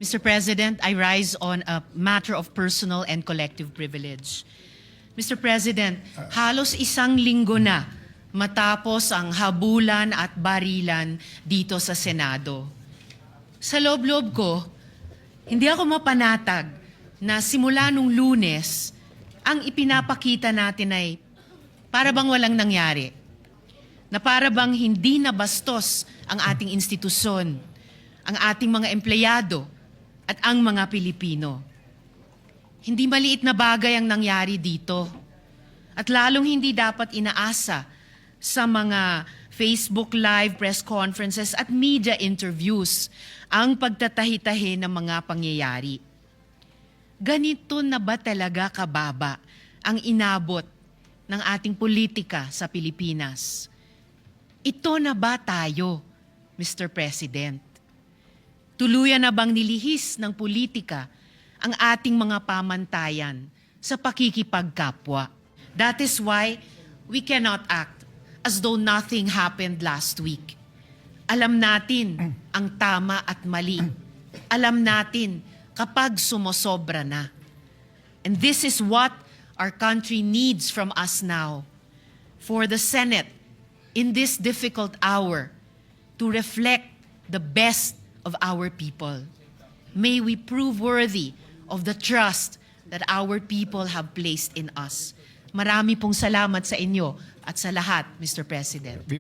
Mr. President, I rise on a matter of personal and collective privilege. Mr. President, halos isang linggo na matapos ang habulan at barilan dito sa Senado. Sa loob-loob ko, hindi ako mapanatag na simula nung Lunes, ang ipinapakita natin ay para bang walang nangyari. Na para bang hindi nabastos ang ating institusyon, ang ating mga empleyado, at ang mga Pilipino. Hindi maliit na bagay ang nangyari dito. At lalong hindi dapat inaasa sa mga Facebook Live press conferences at media interviews ang pagtatahi-tahi ng mga pangyayari. Ganito na ba talaga kababa ang inabot ng ating politika sa Pilipinas? Ito na ba tayo, Mr. President? Tuluyan na bang nilihis ng politika ang ating mga pamantayan sa pakikipagkapwa? That is why we cannot act as though nothing happened last week. Alam natin ang tama at mali. Alam natin kapag sumosobra na. And this is what our country needs from us now. For the Senate, in this difficult hour, to reflect the best of our people. May we prove worthy of the trust that our people have placed in us. Marami pong salamat sa inyo at sa lahat, Mr. President.